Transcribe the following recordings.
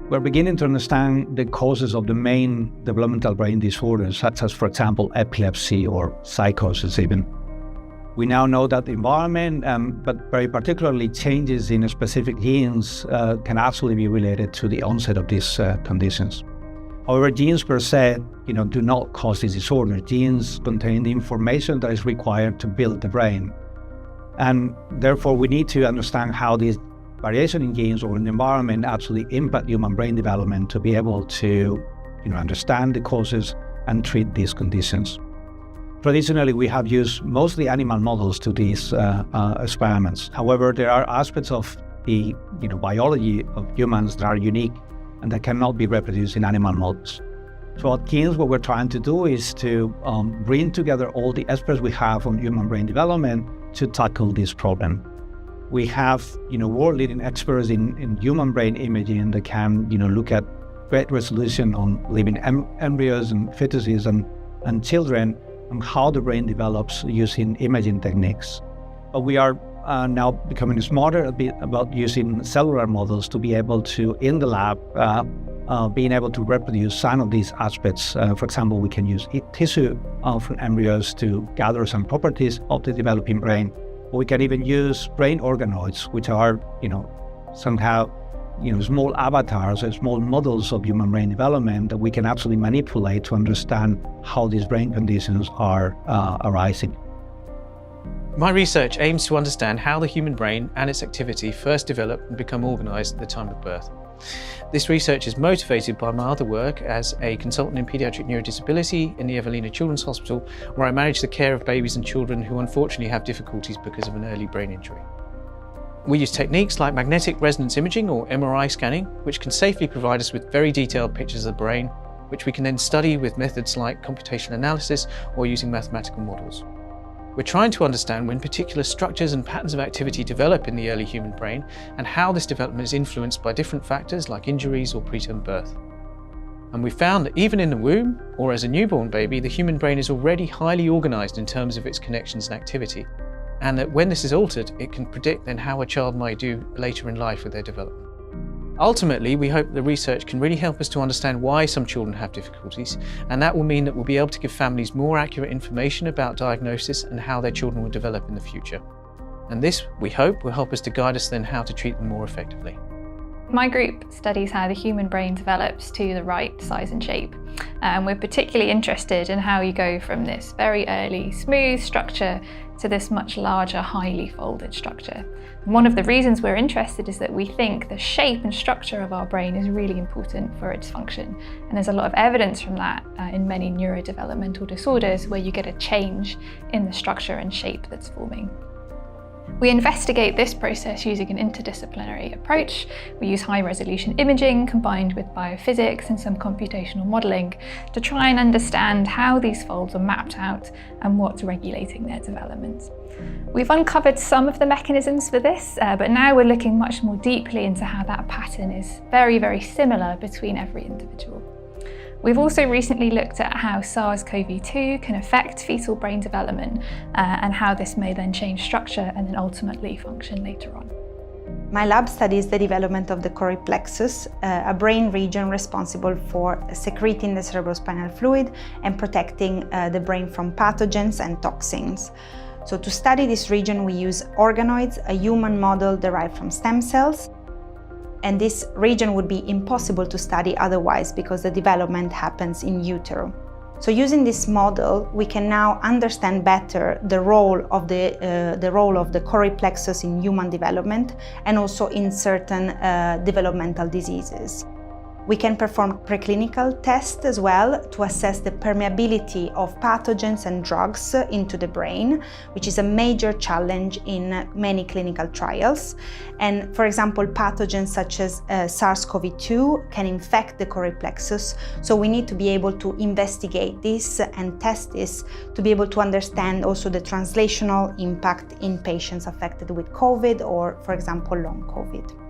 we're beginning to understand the causes of the main developmental brain disorders, such as, for example, epilepsy or psychosis even. We now know that the environment, but very particularly changes in specific genes, can actually be related to the onset of these conditions. However, genes per se, do not cause this disorder. Genes contain the information that is required to build the brain. And therefore, we need to understand how these variation in genes or in the environment actually impact human brain development to be able to, understand the causes and treat these conditions. Traditionally, we have used mostly animal models to these experiments. However, there are aspects of the biology of humans that are unique and that cannot be reproduced in animal models. So at Keynes, what we're trying to do is to bring together all the experts we have on human brain development to tackle this problem. We have world-leading experts in human brain imaging that can look at great resolution on living embryos and fetuses and children, and how the brain develops using imaging techniques. But we are now becoming smarter a bit about using cellular models to be able to, in the lab, being able to reproduce some of these aspects. For example, we can use tissue from embryos to gather some properties of the developing brain. Or we can even use brain organoids, which are, somehow, small avatars or small models of human brain development that we can actually manipulate to understand how these brain conditions are arising. My research aims to understand how the human brain and its activity first develop and become organised at the time of birth. This research is motivated by my other work as a consultant in paediatric neurodisability in the Evelina Children's Hospital, where I manage the care of babies and children who unfortunately have difficulties because of an early brain injury. We use techniques like magnetic resonance imaging or MRI scanning, which can safely provide us with very detailed pictures of the brain, which we can then study with methods like computational analysis or using mathematical models. We're trying to understand when particular structures and patterns of activity develop in the early human brain and how this development is influenced by different factors like injuries or preterm birth. And we found that even in the womb or as a newborn baby, the human brain is already highly organised in terms of its connections and activity, and that when this is altered, it can predict then how a child might do later in life with their development. Ultimately, we hope the research can really help us to understand why some children have difficulties, and that will mean that we'll be able to give families more accurate information about diagnosis and how their children will develop in the future. And this, we hope, will help us to guide us then how to treat them more effectively. My group studies how the human brain develops to the right size and shape. And we're particularly interested in how you go from this very early, smooth structure to this much larger, highly folded structure. And one of the reasons we're interested is that we think the shape and structure of our brain is really important for its function. And there's a lot of evidence from that in many neurodevelopmental disorders where you get a change in the structure and shape that's forming. We investigate this process using an interdisciplinary approach. We use high-resolution imaging combined with biophysics and some computational modelling to try and understand how these folds are mapped out and what's regulating their development. We've uncovered some of the mechanisms for this, but now we're looking much more deeply into how that pattern is very, very similar between every individual. We've also recently looked at how SARS-CoV-2 can affect fetal brain development and how this may then change structure and then ultimately function later on. My lab studies the development of the choroid plexus, a brain region responsible for secreting the cerebrospinal fluid and protecting the brain from pathogens and toxins. So to study this region, we use organoids, a human model derived from stem cells. And this region would be impossible to study otherwise because the development happens in utero. So using this model, we can now understand better the role of the choroid plexus in human development and also in certain developmental diseases. We can perform preclinical tests as well to assess the permeability of pathogens and drugs into the brain, which is a major challenge in many clinical trials. And for example, pathogens such as SARS-CoV-2 can infect the choroid plexus, so we need to be able to investigate this and test this to be able to understand also the translational impact in patients affected with COVID or, for example, long COVID.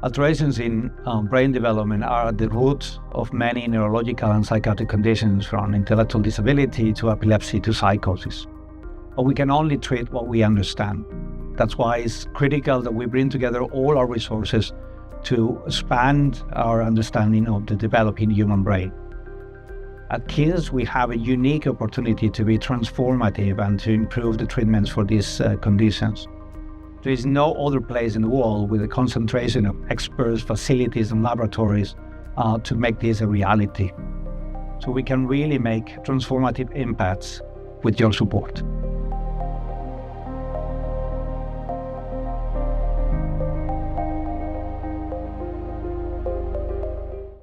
Alterations in brain development are at the root of many neurological and psychiatric conditions, from intellectual disability to epilepsy to psychosis. But we can only treat what we understand. That's why it's critical that we bring together all our resources to expand our understanding of the developing human brain. At KIDS, we have a unique opportunity to be transformative and to improve the treatments for these conditions. There is no other place in the world with a concentration of experts, facilities, and laboratories to make this a reality. So we can really make transformative impacts with your support.